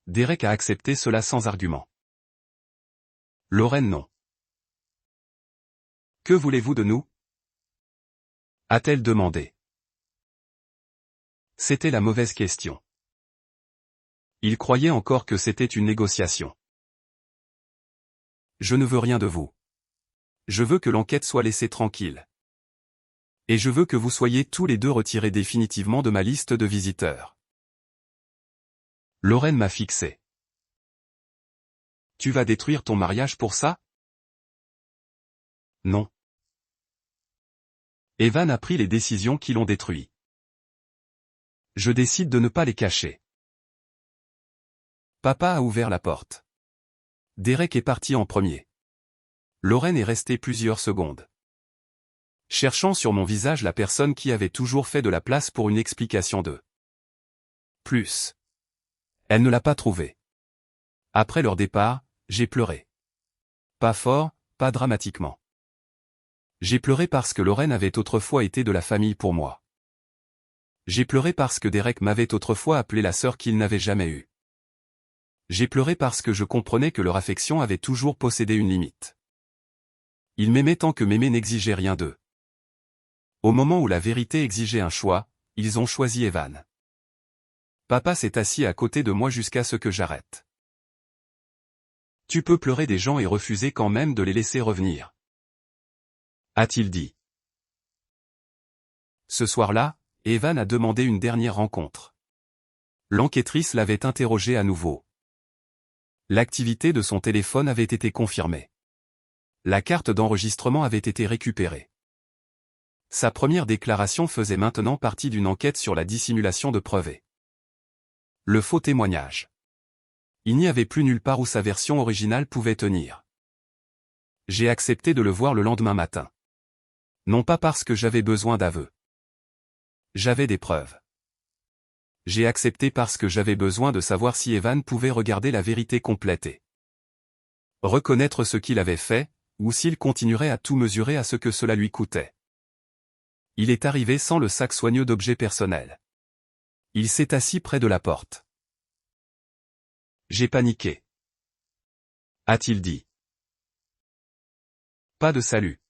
S1: Derek a accepté cela sans argument. Lorraine non. Que voulez-vous de nous? A-t-elle demandé. C'était la mauvaise question. Il croyait encore que c'était une négociation. Je ne veux rien de vous. Je veux que l'enquête soit laissée tranquille. Et je veux que vous soyez tous les 2 retirés définitivement de ma liste de visiteurs. Lorraine m'a fixé. Tu vas détruire ton mariage pour ça? Non. Evan a pris les décisions qui l'ont détruit. Je décide de ne pas les cacher. Papa a ouvert la porte. Derek est parti en premier. Lorraine est restée plusieurs secondes. Cherchant sur mon visage la personne qui avait toujours fait de la place pour une explication de plus. Elle ne l'a pas trouvée. Après leur départ, j'ai pleuré. Pas fort, pas dramatiquement. J'ai pleuré parce que Lorraine avait autrefois été de la famille pour moi. J'ai pleuré parce que Derek m'avait autrefois appelé la sœur qu'il n'avait jamais eue. J'ai pleuré parce que je comprenais que leur affection avait toujours possédé une limite. Ils m'aimaient tant que m'aimer n'exigeait rien d'eux. Au moment où la vérité exigeait un choix, ils ont choisi Evan. Papa s'est assis à côté de moi jusqu'à ce que j'arrête. Tu peux pleurer des gens et refuser quand même de les laisser revenir. A-t-il dit. Ce soir-là, Evan a demandé une dernière rencontre. L'enquêtrice l'avait interrogé à nouveau. L'activité de son téléphone avait été confirmée. La carte d'enregistrement avait été récupérée. Sa première déclaration faisait maintenant partie d'une enquête sur la dissimulation de preuves. Le faux témoignage. Il n'y avait plus nulle part où sa version originale pouvait tenir. J'ai accepté de le voir le lendemain matin. Non pas parce que j'avais besoin d'aveux. J'avais des preuves. J'ai accepté parce que j'avais besoin de savoir si Evan pouvait regarder la vérité complète et reconnaître ce qu'il avait fait, ou s'il continuerait à tout mesurer à ce que cela lui coûtait. Il est arrivé sans le sac soigneux d'objets personnels. Il s'est assis près de la porte. J'ai paniqué. A-t-il dit. Pas de salut.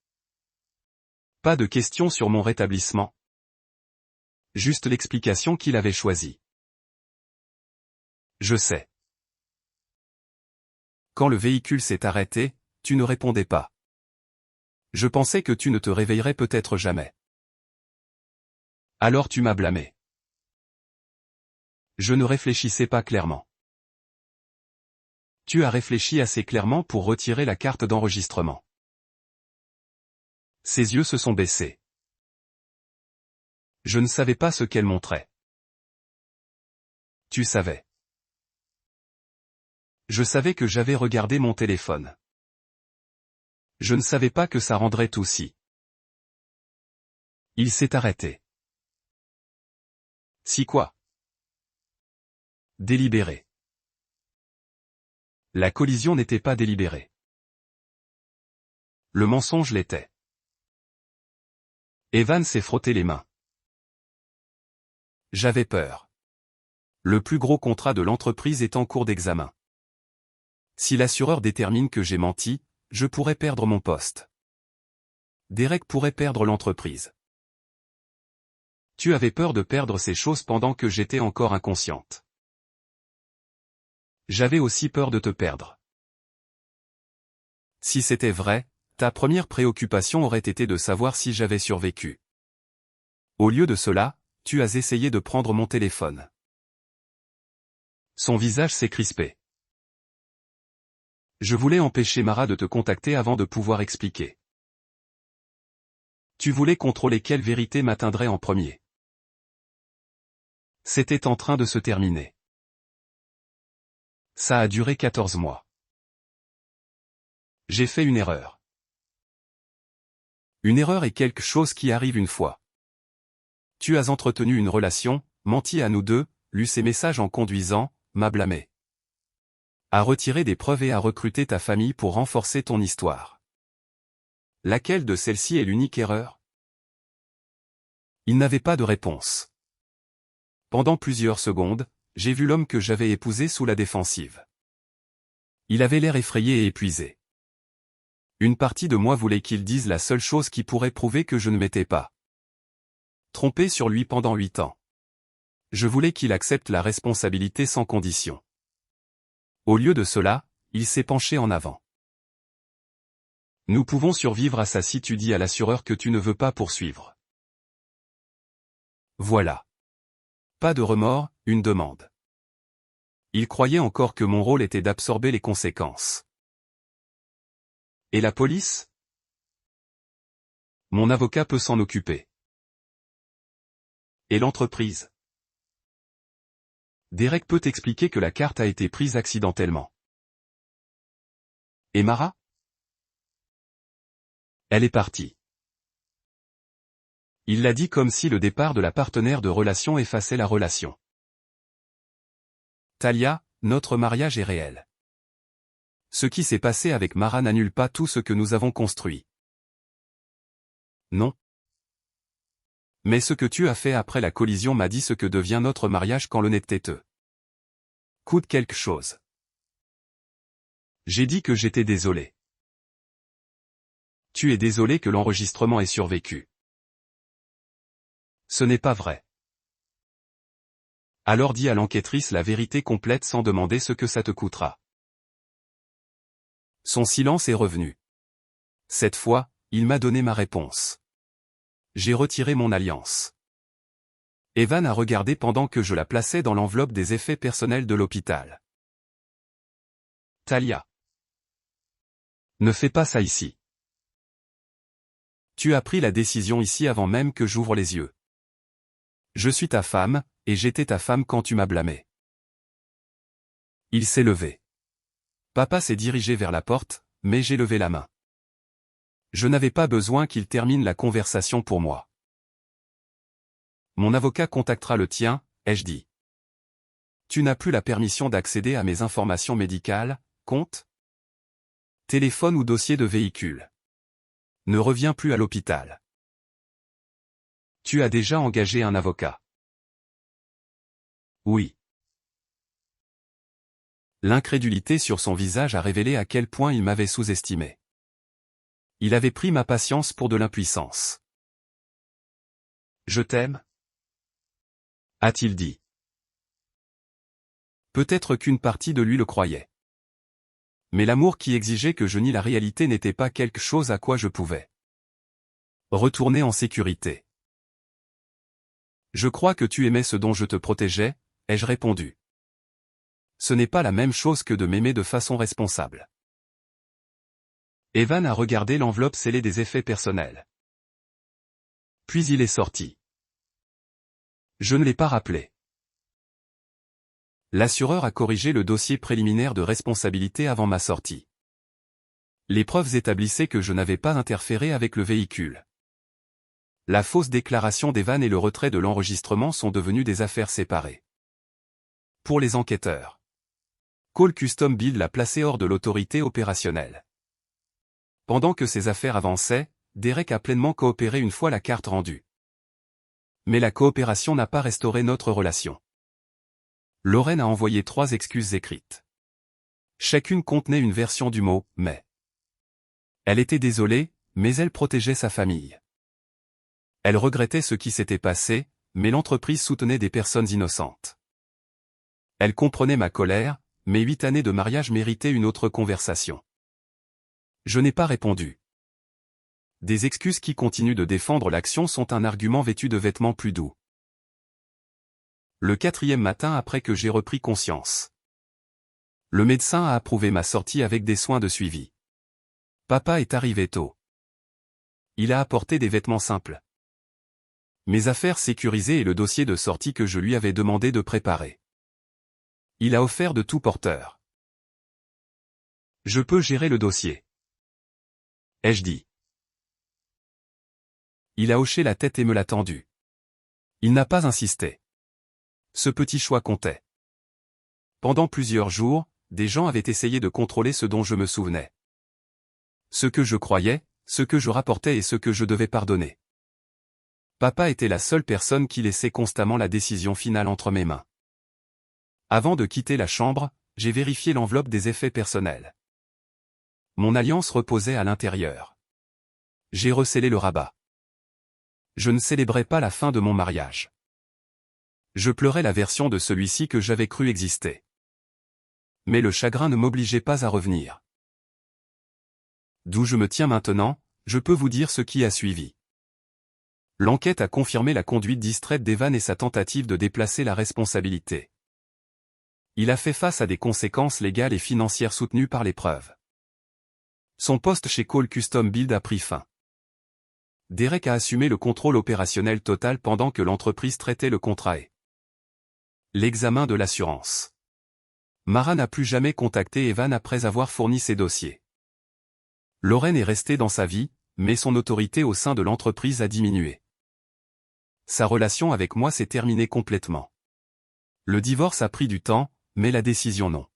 S1: Pas de questions sur mon rétablissement. Juste l'explication qu'il avait choisie. Je sais. Quand le véhicule s'est arrêté, tu ne répondais pas. Je pensais que tu ne te réveillerais peut-être jamais. Alors tu m'as blâmé. Je ne réfléchissais pas clairement. Tu as réfléchi assez clairement pour retirer la carte d'enregistrement. Ses yeux se sont baissés. Je ne savais pas ce qu'elle montrait. Tu savais. Je savais que j'avais regardé mon téléphone. Je ne savais pas que ça rendrait tout si. Il s'est arrêté. Si quoi? Délibéré. La collision n'était pas délibérée. Le mensonge l'était. Evan s'est frotté les mains. J'avais peur. Le plus gros contrat de l'entreprise est en cours d'examen. Si l'assureur détermine que j'ai menti, je pourrais perdre mon poste. Derek pourrait perdre l'entreprise. Tu avais peur de perdre ces choses pendant que j'étais encore inconsciente. J'avais aussi peur de te perdre. Si c'était vrai, ta première préoccupation aurait été de savoir si j'avais survécu. Au lieu de cela, tu as essayé de prendre mon téléphone. Son visage s'est crispé. Je voulais empêcher Mara de te contacter avant de pouvoir expliquer. Tu voulais contrôler quelle vérité m'atteindrait en premier. C'était en train de se terminer. Ça a duré 14 mois. J'ai fait une erreur. Une erreur est quelque chose qui arrive une fois. Tu as entretenu une relation, menti à nous deux, lu ces messages en conduisant, m'a blâmé. A retiré des preuves et a recruté ta famille pour renforcer ton histoire. Laquelle de celles-ci est l'unique erreur? Il n'avait pas de réponse. Pendant plusieurs secondes, j'ai vu l'homme que j'avais épousé sous la défensive. Il avait l'air effrayé et épuisé. Une partie de moi voulait qu'il dise la seule chose qui pourrait prouver que je ne m'étais pas trompé sur lui pendant 8 ans. Je voulais qu'il accepte la responsabilité sans condition. Au lieu de cela, il s'est penché en avant. Nous pouvons survivre à ça si tu dis à l'assureur que tu ne veux pas poursuivre. Voilà. Pas de remords, une demande. Il croyait encore que mon rôle était d'absorber les conséquences. Et la police? Mon avocat peut s'en occuper. Et l'entreprise? Derek peut expliquer que la carte a été prise accidentellement. Et Mara? Elle est partie. Il l'a dit comme si le départ de la partenaire de relation effaçait la relation. Talia, notre mariage est réel. Ce qui s'est passé avec Mara n'annule pas tout ce que nous avons construit. Non. Mais ce que tu as fait après la collision m'a dit ce que devient notre mariage quand l'honnêteté te coûte quelque chose. J'ai dit que j'étais désolé. Tu es désolé que l'enregistrement ait survécu. Ce n'est pas vrai. Alors dis à l'enquêtrice la vérité complète sans demander ce que ça te coûtera. Son silence est revenu. Cette fois, il m'a donné ma réponse. J'ai retiré mon alliance. Evan a regardé pendant que je la plaçais dans l'enveloppe des effets personnels de l'hôpital. Talia. Ne fais pas ça ici. Tu as pris la décision ici avant même que j'ouvre les yeux. Je suis ta femme, et j'étais ta femme quand tu m'as blâmé. Il s'est levé. Papa s'est dirigé vers la porte, mais j'ai levé la main. Je n'avais pas besoin qu'il termine la conversation pour moi. Mon avocat contactera le tien, ai-je dit. Tu n'as plus la permission d'accéder à mes informations médicales, compte, téléphone ou dossier de véhicule. Ne reviens plus à l'hôpital. Tu as déjà engagé un avocat. Oui. L'incrédulité sur son visage a révélé à quel point il m'avait sous-estimé. Il avait pris ma patience pour de l'impuissance. Je t'aime? A-t-il dit. Peut-être qu'une partie de lui le croyait. Mais l'amour qui exigeait que je nie la réalité n'était pas quelque chose à quoi je pouvais retourner en sécurité. Je crois que tu aimais ce dont je te protégeais, ai-je répondu. Ce n'est pas la même chose que de m'aimer de façon responsable. Evan a regardé l'enveloppe scellée des effets personnels. Puis il est sorti. Je ne l'ai pas rappelé. L'assureur a corrigé le dossier préliminaire de responsabilité avant ma sortie. Les preuves établissaient que je n'avais pas interféré avec le véhicule. La fausse déclaration d'Evan et le retrait de l'enregistrement sont devenus des affaires séparées. Pour les enquêteurs, Cole Custom Build l'a placé hors de l'autorité opérationnelle. Pendant que ces affaires avançaient, Derek a pleinement coopéré une fois la carte rendue. Mais la coopération n'a pas restauré notre relation. Lorraine a envoyé 3 excuses écrites. Chacune contenait une version du mot « mais ». Elle était désolée, mais elle protégeait sa famille. Elle regrettait ce qui s'était passé, mais l'entreprise soutenait des personnes innocentes. Elle comprenait ma colère, mais 8 années de mariage méritaient une autre conversation. Je n'ai pas répondu. Des excuses qui continuent de défendre l'action sont un argument vêtu de vêtements plus doux. Le 4e matin après que j'ai repris conscience. Le médecin a approuvé ma sortie avec des soins de suivi. Papa est arrivé tôt. Il a apporté des vêtements simples. Mes affaires sécurisées et le dossier de sortie que je lui avais demandé de préparer. Il a offert de tout porteur. Je peux gérer le dossier. Ai-je dit. Il a hoché la tête et me l'a tendu. Il n'a pas insisté. Ce petit choix comptait. Pendant plusieurs jours, des gens avaient essayé de contrôler ce dont je me souvenais. Ce que je croyais, ce que je rapportais et ce que je devais pardonner. Papa était la seule personne qui laissait constamment la décision finale entre mes mains. Avant de quitter la chambre, j'ai vérifié l'enveloppe des effets personnels. Mon alliance reposait à l'intérieur. J'ai recellé le rabat. Je ne célébrais pas la fin de mon mariage. Je pleurais la version de celui-ci que j'avais cru exister. Mais le chagrin ne m'obligeait pas à revenir. D'où je me tiens maintenant, je peux vous dire ce qui a suivi. L'enquête a confirmé la conduite distraite d'Evan et sa tentative de déplacer la responsabilité. Il a fait face à des conséquences légales et financières soutenues par les preuves. Son poste chez Cole Custom Build a pris fin. Derek a assumé le contrôle opérationnel total pendant que l'entreprise traitait le contrat et l'examen de l'assurance. Mara n'a plus jamais contacté Evan après avoir fourni ses dossiers. Lorraine est restée dans sa vie, mais son autorité au sein de l'entreprise a diminué. Sa relation avec moi s'est terminée complètement. Le divorce a pris du temps, mais la décision non.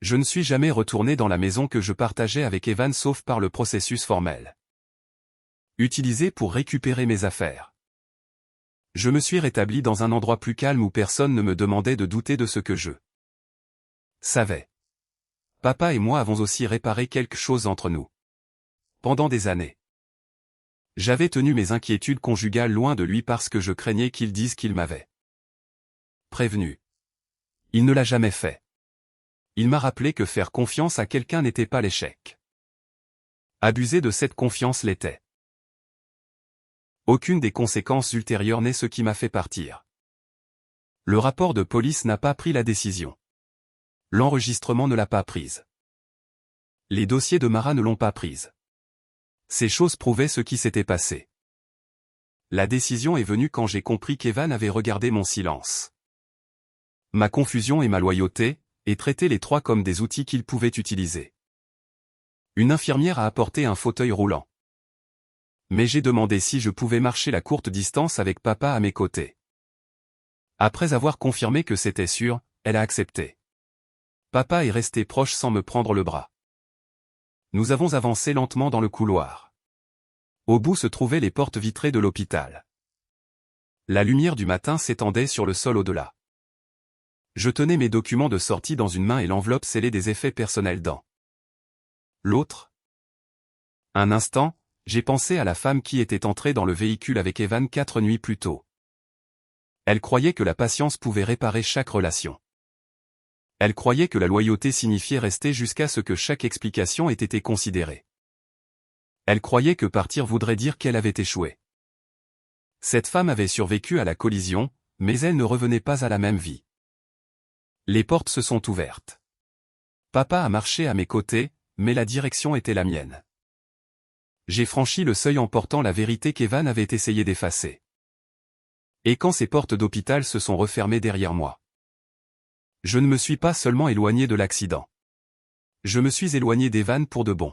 S1: Je ne suis jamais retourné dans la maison que je partageais avec Evan sauf par le processus formel. Utilisé pour récupérer mes affaires. Je me suis rétabli dans un endroit plus calme où personne ne me demandait de douter de ce que je savais. Papa et moi avons aussi réparé quelque chose entre nous. Pendant des années. J'avais tenu mes inquiétudes conjugales loin de lui parce que je craignais qu'il dise qu'il m'avait prévenu. Il ne l'a jamais fait. Il m'a rappelé que faire confiance à quelqu'un n'était pas l'échec. Abuser de cette confiance l'était. Aucune des conséquences ultérieures n'est ce qui m'a fait partir. Le rapport de police n'a pas pris la décision. L'enregistrement ne l'a pas prise. Les dossiers de Mara ne l'ont pas prise. Ces choses prouvaient ce qui s'était passé. La décision est venue quand j'ai compris qu'Evan avait regardé mon silence. Ma confusion et ma loyauté, et traité les 3 comme des outils qu'il pouvait utiliser. Une infirmière a apporté un fauteuil roulant. Mais j'ai demandé si je pouvais marcher la courte distance avec papa à mes côtés. Après avoir confirmé que c'était sûr, elle a accepté. Papa est resté proche sans me prendre le bras. Nous avons avancé lentement dans le couloir. Au bout se trouvaient les portes vitrées de l'hôpital. La lumière du matin s'étendait sur le sol au-delà. Je tenais mes documents de sortie dans une main et l'enveloppe scellée des effets personnels dans l'autre. Un instant, j'ai pensé à la femme qui était entrée dans le véhicule avec Evan 4 nuits plus tôt. Elle croyait que la patience pouvait réparer chaque relation. Elle croyait que la loyauté signifiait rester jusqu'à ce que chaque explication ait été considérée. Elle croyait que partir voudrait dire qu'elle avait échoué. Cette femme avait survécu à la collision, mais elle ne revenait pas à la même vie. Les portes se sont ouvertes. Papa a marché à mes côtés, mais la direction était la mienne. J'ai franchi le seuil en portant la vérité qu'Evan avait essayé d'effacer. Et quand ces portes d'hôpital se sont refermées derrière moi. Je ne me suis pas seulement éloigné de l'accident. Je me suis éloigné d'Evan pour de bon.